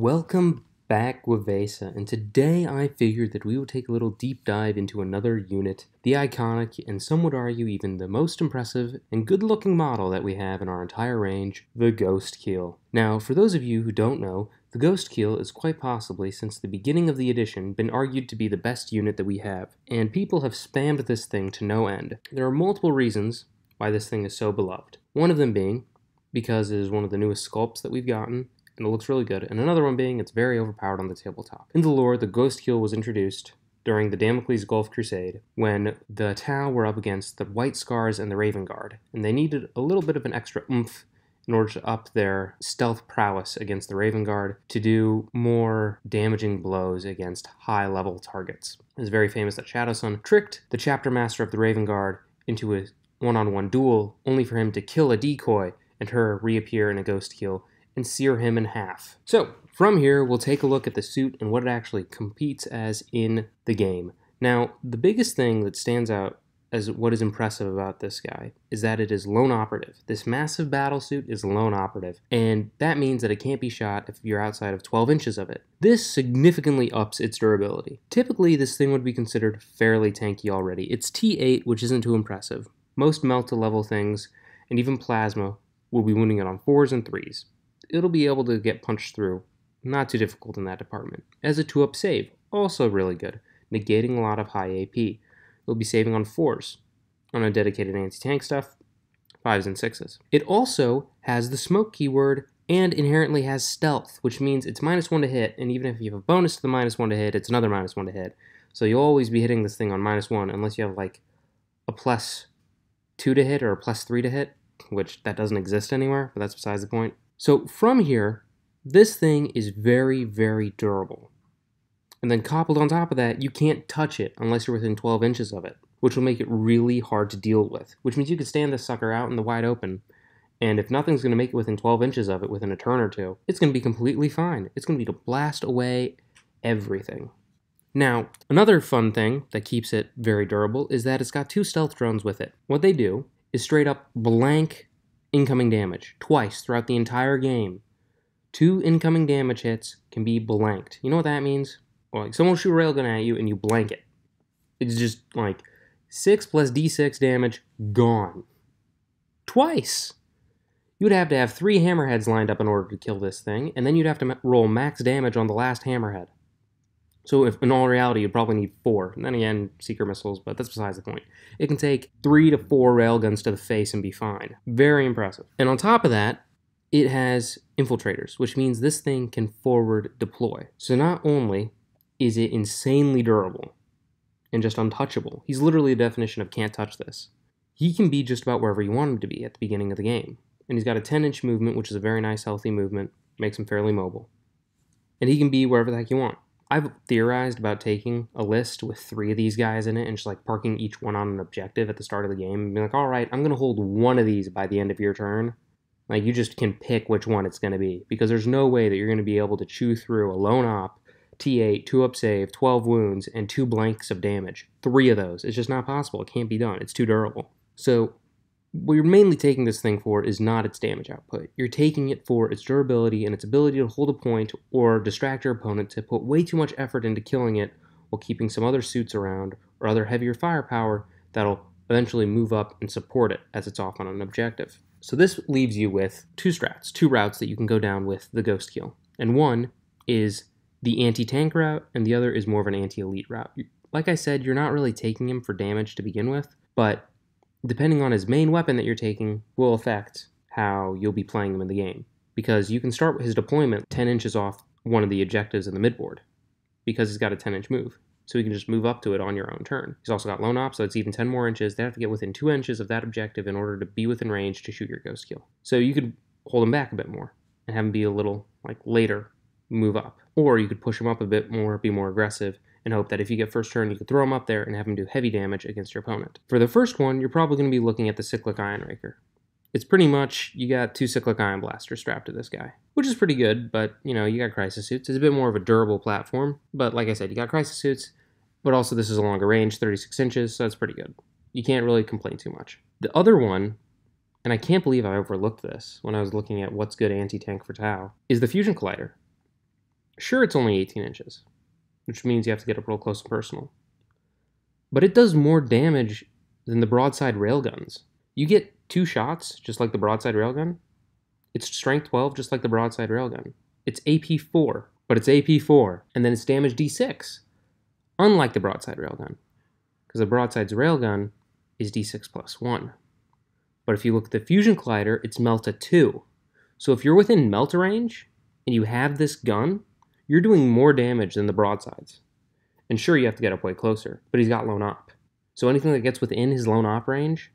Welcome back, Wavesa, and today I figured that we would take a little deep dive into another unit, the iconic, and some would argue even the most impressive and good-looking model that we have in our entire range, the Ghostkeel. Now, for those of you who don't know, the Ghostkeel is quite possibly, since the beginning of the edition, been argued to be the best unit that we have, and people have spammed this thing to no end. There are multiple reasons why this thing is so beloved. One of them being because it is one of the newest sculpts that we've gotten, and it looks really good, and another one being it's very overpowered on the tabletop. In the lore, the Ghostkeel was introduced during the Damocles Gulf Crusade when the Tau were up against the White Scars and the Raven Guard, and they needed a little bit of an extra oomph in order to up their stealth prowess against the Raven Guard to do more damaging blows against high-level targets. It was very famous that Shadowsun tricked the Chapter Master of the Raven Guard into a one-on-one duel, only for him to kill a decoy and her reappear in a Ghostkeel and sear him in half. So, from here, we'll take a look at the suit and what it actually competes as in the game. Now, the biggest thing that stands out as what is impressive about this guy is that it is lone operative. This massive battle suit is lone operative, and that means that it can't be shot if you're outside of 12 inches of it. This significantly ups its durability. Typically, this thing would be considered fairly tanky already. It's T8, which isn't too impressive. Most melt-to-level things, and even plasma, will be wounding it on 4s and 3s. It'll be able to get punched through. Not too difficult in that department. As a 2-up save, also really good, negating a lot of high AP. It'll be saving on 4s. On a dedicated anti-tank stuff, 5s and 6s. It also has the smoke keyword and inherently has stealth, which means it's -1 to hit, and even if you have a bonus to the -1 to hit, it's another -1 to hit. So you'll always be hitting this thing on -1 unless you have like a +2 to hit or a +3 to hit, which that doesn't exist anywhere, but that's besides the point. So from here, this thing is very, very durable. And then coupled on top of that, you can't touch it unless you're within 12 inches of it, which will make it really hard to deal with, which means you could stand this sucker out in the wide open, and if nothing's going to make it within 12 inches of it within a turn or two, it's going to be completely fine. It's going to be to blast away everything. Now, another fun thing that keeps it very durable is that it's got 2 stealth drones with it. What they do is straight up blank incoming damage twice throughout the entire game. 2 incoming damage hits can be blanked. You know what that means? Well, like someone will shoot a railgun at you and you blank it. It's just like 6 plus d6 damage gone. Twice! You would have to have 3 hammerheads lined up in order to kill this thing, and then you'd have to roll max damage on the last hammerhead. So if in all reality, you'd probably need 4. And then again, seeker missiles, but that's besides the point. It can take 3 to 4 railguns to the face and be fine. Very impressive. And on top of that, it has infiltrators, which means this thing can forward deploy. So not only is it insanely durable and just untouchable, he's literally the definition of can't touch this. He can be just about wherever you want him to be at the beginning of the game. And he's got a 10-inch movement, which is a very nice, healthy movement, makes him fairly mobile. And he can be wherever the heck you want. I've theorized about taking a list with 3 of these guys in it and just like parking each one on an objective at the start of the game and be like, all right, I'm going to hold one of these by the end of your turn. Like, you just can pick which one it's going to be, because there's no way that you're going to be able to chew through a lone op, T8, 2-up save, 12 wounds, and 2 blanks of damage. 3 of those. It's just not possible. It can't be done. It's too durable. So what you're mainly taking this thing for is not its damage output. You're taking it for its durability and its ability to hold a point or distract your opponent to put way too much effort into killing it while keeping some other suits around or other heavier firepower that'll eventually move up and support it as it's off on an objective. So this leaves you with 2 strats, 2 routes that you can go down with the Ghostkeel. And one is the anti-tank route, and the other is more of an anti-elite route. Like I said, you're not really taking him for damage to begin with, but depending on his main weapon that you're taking will affect how you'll be playing him in the game. Because you can start his deployment 10 inches off one of the objectives in the midboard, because he's got a 10-inch move. So you can just move up to it on your own turn. He's also got lone op, so it's even 10 more inches. They have to get within 2 inches of that objective in order to be within range to shoot your Ghostkeel. So you could hold him back a bit more and have him be a little, like, later move up. Or you could push him up a bit more, be more aggressive, and hope that if you get first turn, you could throw him up there and have him do heavy damage against your opponent. For the first one, you're probably going to be looking at the Cyclic Ion Raker. It's pretty much, you got 2 Cyclic Ion Blasters strapped to this guy, which is pretty good, but, you know, you got Crisis Suits. It's a bit more of a durable platform, but like I said, you got Crisis Suits, but also this is a longer range, 36 inches, so that's pretty good. You can't really complain too much. The other one, and I can't believe I overlooked this when I was looking at what's good anti-tank for Tau, is the Fusion Collider. Sure, it's only 18 inches, which means you have to get up real close and personal. But it does more damage than the broadside railguns. You get 2 shots, just like the broadside railgun. It's strength 12, just like the broadside railgun. It's AP 4, but it's AP 4, and then it's damage D6, unlike the broadside railgun. Because the broadside's railgun is D6 plus 1. But if you look at the fusion collider, it's Melta 2. So if you're within Melta range, and you have this gun, you're doing more damage than the broadsides. And sure, you have to get up way closer, but he's got lone op. So anything that gets within his lone op range,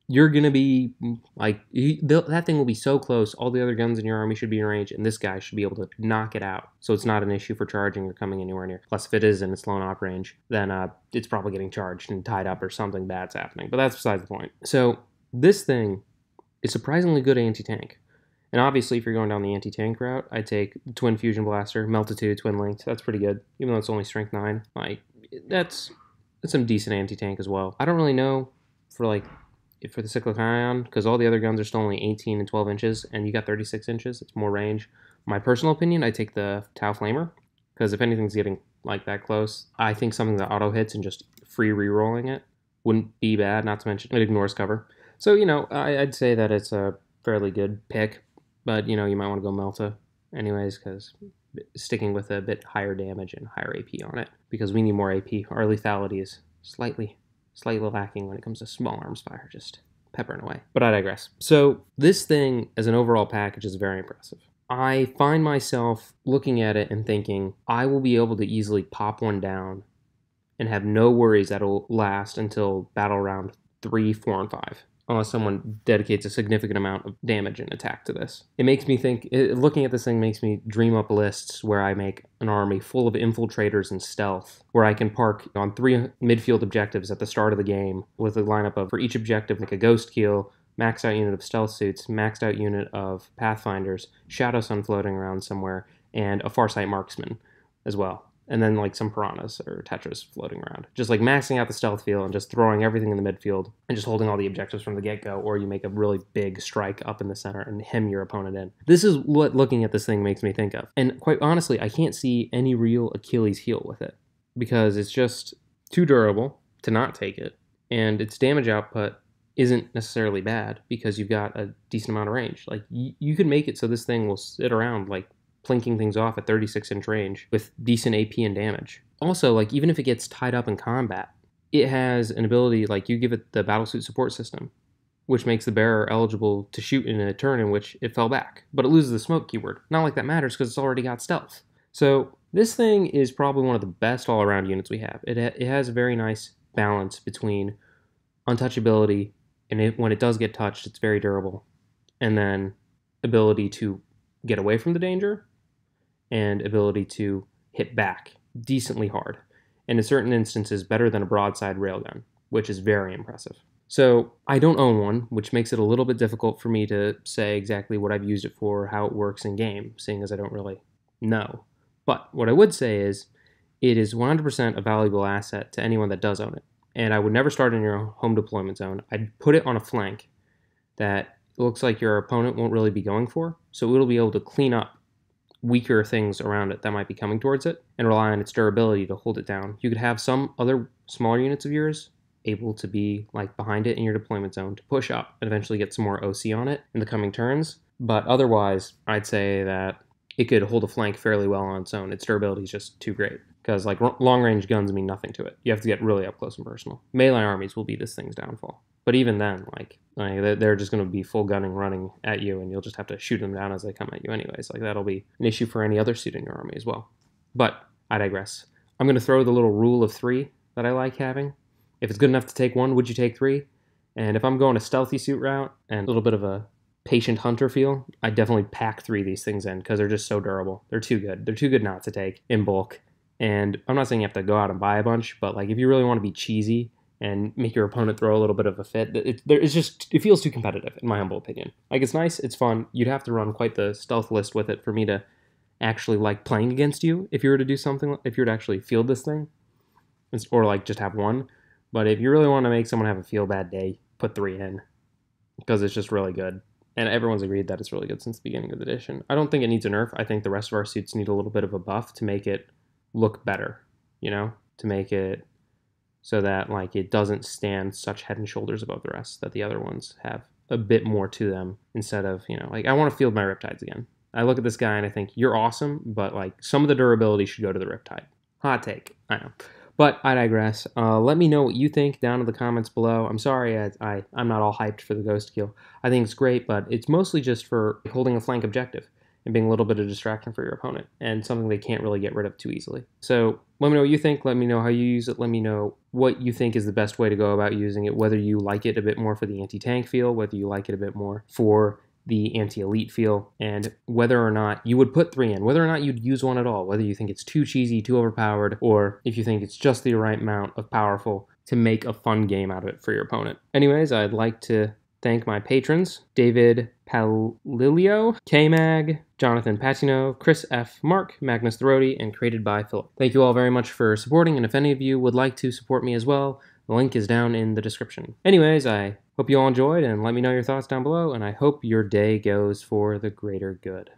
you're going to be, like, that thing will be so close, all the other guns in your army should be in range, and this guy should be able to knock it out. So it's not an issue for charging or coming anywhere near. Plus, if it is in its lone op range, then it's probably getting charged and tied up or something bad's happening. But that's besides the point. So this thing is surprisingly good anti-tank. And obviously, if you're going down the anti-tank route, I take the Twin Fusion Blaster, Melta 2, Twin Linked. That's pretty good, even though it's only Strength 9. Like, that's some decent anti-tank as well. I don't really know for the Cyclic Ion, because all the other guns are still only 18 and 12 inches, and you got 36 inches. It's more range. My personal opinion, I take the Tau Flamer, because if anything's getting like that close, I think something that auto hits and just free re-rolling it wouldn't be bad, not to mention it ignores cover. So, I'd say that it's a fairly good pick. But, you might want to go Melta anyways, because sticking with a bit higher damage and higher AP on it, because we need more AP. Our lethality is slightly lacking when it comes to small arms fire, just peppering away. But I digress. So this thing, as an overall package, is very impressive. I find myself looking at it and thinking, I will be able to easily pop one down and have no worries that it'll last until battle round 3, 4, and 5. Unless someone dedicates a significant amount of damage and attack to this. It makes me think, looking at this thing makes me dream up lists where I make an army full of infiltrators and stealth, where I can park on 3 midfield objectives at the start of the game with a lineup of, for each objective, like a Ghostkeel, maxed out unit of stealth suits, maxed out unit of pathfinders, Shadow Sun floating around somewhere, and a Farsight marksman as well. And then some piranhas or tetras floating around. Just maxing out the stealth field and just throwing everything in the midfield and just holding all the objectives from the get-go, or you make a really big strike up in the center and hem your opponent in. This is what looking at this thing makes me think of. And quite honestly, I can't see any real Achilles heel with it, because it's just too durable to not take it, and its damage output isn't necessarily bad because you've got a decent amount of range. You could make it so this thing will sit around plinking things off at 36-inch range with decent AP and damage. Also, even if it gets tied up in combat, it has an ability, you give it the battlesuit support system, which makes the bearer eligible to shoot in a turn in which it fell back, but it loses the smoke keyword. Not like that matters because it's already got stealth. So this thing is probably one of the best all-around units we have. It has a very nice balance between untouchability, and when it does get touched, it's very durable, and then ability to get away from the danger, and ability to hit back decently hard, and in certain instances better than a broadside railgun, which is very impressive. So I don't own one, which makes it a little bit difficult for me to say exactly what I've used it for, how it works in game, seeing as I don't really know. But what I would say is it is 100% a valuable asset to anyone that does own it, and I would never start in your home deployment zone. I'd put it on a flank that looks like your opponent won't really be going for, so it'll be able to clean up weaker things around it that might be coming towards it and rely on its durability to hold it down. You could have some other smaller units of yours able to be behind it in your deployment zone to push up and eventually get some more OC on it in the coming turns, but otherwise I'd say that it could hold a flank fairly well on its own. Its durability is just too great, because long-range guns mean nothing to it. You have to get really up close and personal. Melee armies will be this thing's downfall. But even then, they're just going to be full gunning running at you, and you'll just have to shoot them down as they come at you anyways. That'll be an issue for any other suit in your army as well. But I digress. I'm going to throw the little rule of 3 that I like having. If it's good enough to take 1, would you take 3? And if I'm going a stealthy suit route and a little bit of a patient hunter feel, I definitely pack 3 of these things in, because they're just so durable. They're too good. They're too good not to take in bulk. And I'm not saying you have to go out and buy a bunch, but if you really want to be cheesy and make your opponent throw a little bit of a fit, it feels too competitive, in my humble opinion. It's nice, it's fun. You'd have to run quite the stealth list with it for me to actually like playing against you if you were to do something, if you were to actually field this thing, or just have 1. But if you really want to make someone have a feel bad day, put 3 in, because it's just really good. and everyone's agreed that it's really good since the beginning of the edition. I don't think it needs a nerf. I think the rest of our suits need a little bit of a buff to make it look better, you know, to make it so that like it doesn't stand such head and shoulders above the rest, that the other ones have a bit more to them instead of, you know, like I want to field my Riptides again. I look at this guy and I think you're awesome, but like some of the durability should go to the Riptide. Hot take, I know. But I digress. Let me know what you think down in the comments below. I'm sorry I'm not all hyped for the Ghostkeel. I think it's great, but it's mostly just for holding a flank objective and being a little bit of distraction for your opponent, and something they can't really get rid of too easily. So let me know what you think. Let me know how you use it. Let me know what you think is the best way to go about using it, whether you like it a bit more for the anti-tank feel, whether you like it a bit more for the anti-elite feel, and whether or not you would put 3 in, whether or not you'd use one at all, whether you think it's too cheesy, too overpowered, or if you think it's just the right amount of powerful to make a fun game out of it for your opponent. Anyways, I'd like to thank my patrons, David Palilio, K-Mag, Jonathan Patino, Chris F., Mark, Magnus Therodi, and Created by Philip. Thank you all very much for supporting, and if any of you would like to support me as well, the link is down in the description. Anyways, I hope you all enjoyed, and let me know your thoughts down below, and I hope your day goes for the greater good.